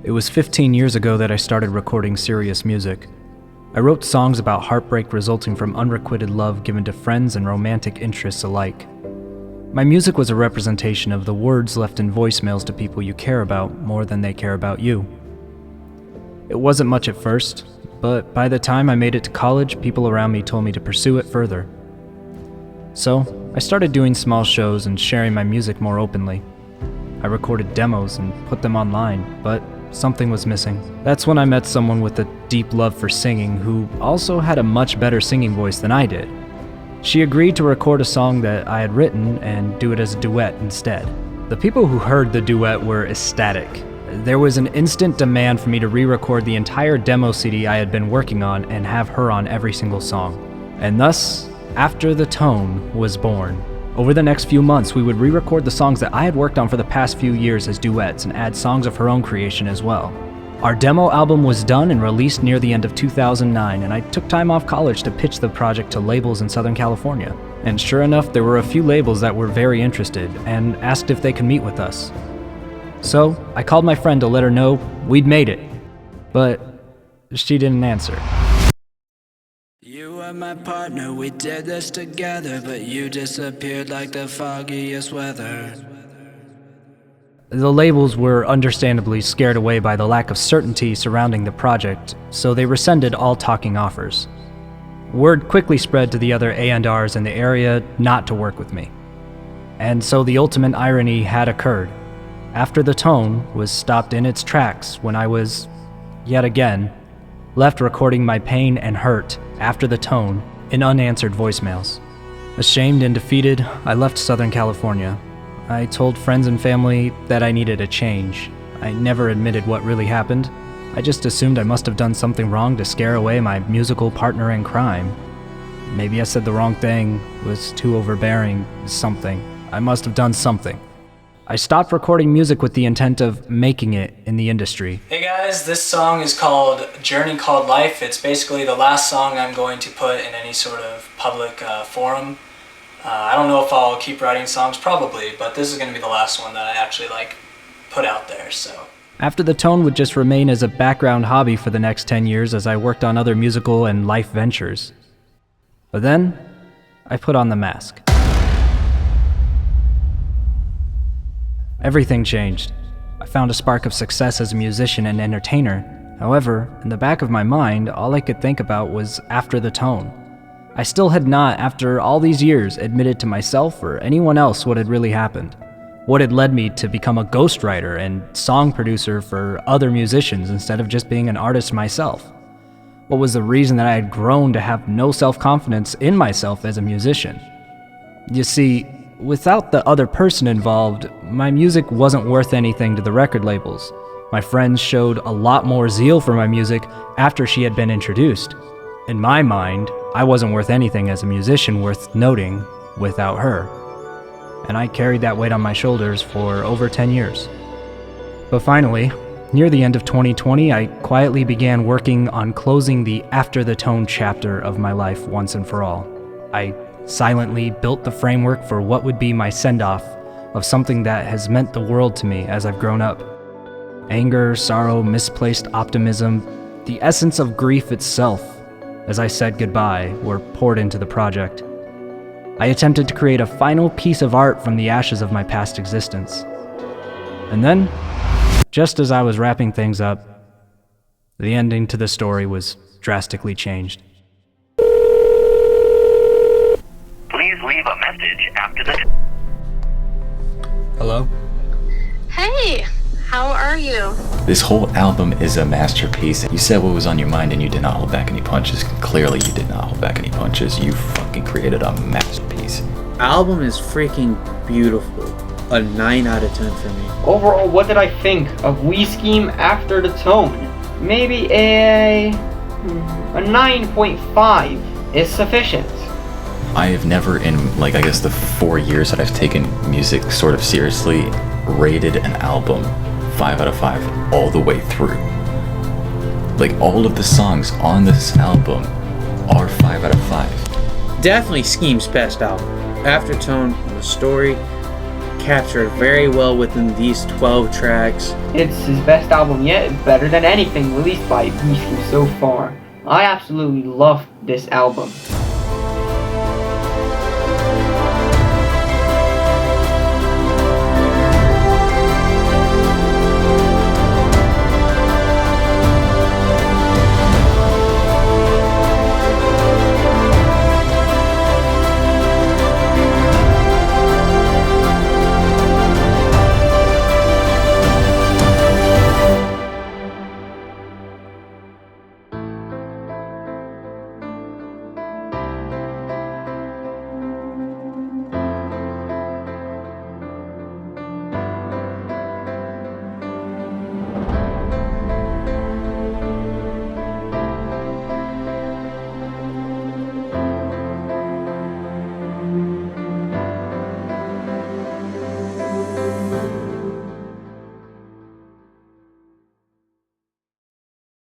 It was 15 years ago that I started recording serious music. I wrote songs about heartbreak resulting from unrequited love given to friends and romantic interests alike. My music was a representation of the words left in voicemails to people you care about more than they care about you. It wasn't much at first, but by the time I made it to college, people around me told me to pursue it further. So, I started doing small shows and sharing my music more openly. I recorded demos and put them online, but something was missing. That's when I met someone with a deep love for singing who also had a much better singing voice than I did. She agreed to record a song that I had written and do it as a duet instead. The people who heard the duet were ecstatic. There was an instant demand for me to re-record the entire demo CD I had been working on and have her on every single song. And thus, After the Tone was born. Over the next few months, we would re-record the songs that I had worked on for the past few years as duets and add songs of her own creation as well. Our demo album was done and released near the end of 2009, and I took time off college to pitch the project to labels in Southern California. And sure enough, there were a few labels that were very interested and asked if they could meet with us. So, I called my friend to let her know we'd made it, but she didn't answer. You were my partner, we did this together, but you disappeared like the foggiest weather. The labels were understandably scared away by the lack of certainty surrounding the project, so they rescinded all talking offers. Word quickly spread to the other A&Rs in the area not to work with me. And so the ultimate irony had occurred. After the Tone was stopped in its tracks when I was, yet again, left recording my pain and hurt after the Tone in unanswered voicemails. Ashamed and defeated, I left Southern California. I told friends and family that I needed a change. I never admitted what really happened. I just assumed I must have done something wrong to scare away my musical partner in crime. Maybe I said the wrong thing, was too overbearing, something. I must have done something. I stopped recording music with the intent of making it in the industry. Hey guys, this song is called Journey Called Life. It's basically the last song I'm going to put in any sort of public forum. I don't know if I'll keep writing songs, probably, but this is going to be the last one that I actually put out there, so. After the Tone would just remain as a background hobby for the next 10 years as I worked on other musical and life ventures. But then, I put on the mask. Everything changed. I found a spark of success as a musician and entertainer. However, in the back of my mind, all I could think about was After the Tone. I still had not, after all these years, admitted to myself or anyone else what had really happened. What had led me to become a ghostwriter and song producer for other musicians instead of just being an artist myself. What was the reason that I had grown to have no self-confidence in myself as a musician? You see, without the other person involved, my music wasn't worth anything to the record labels. My friends showed a lot more zeal for my music after she had been introduced. In my mind, I wasn't worth anything as a musician worth noting without her. And I carried that weight on my shoulders for over 10 years. But finally, near the end of 2020, I quietly began working on closing the After the Tone chapter of my life once and for all. I silently built the framework for what would be my send-off of something that has meant the world to me as I've grown up. Anger, sorrow, misplaced optimism, the essence of grief itself, as I said goodbye, were poured into the project. I attempted to create a final piece of art from the ashes of my past existence. And then, just as I was wrapping things up, the ending to the story was drastically changed. Please leave a message after the... Hello? Hey, how are you? This whole album is a masterpiece. You said what was on your mind and you did not hold back any punches. Clearly you did not hold back any punches. You fucking created a masterpiece. Album is freaking beautiful. A 9 out of 10 for me. Overall, what did I think of We Skeem After the Tone? Maybe a 9.5 is sufficient. I have never in, the 4 years that I've taken music sort of seriously, rated an album 5 out of 5 all the way through. All of the songs on this album are 5 out of 5. Definitely Skeem's best album. After Tone, the story, captured very well within these 12 tracks. It's his best album yet, better than anything released by Skeem so far. I absolutely love this album.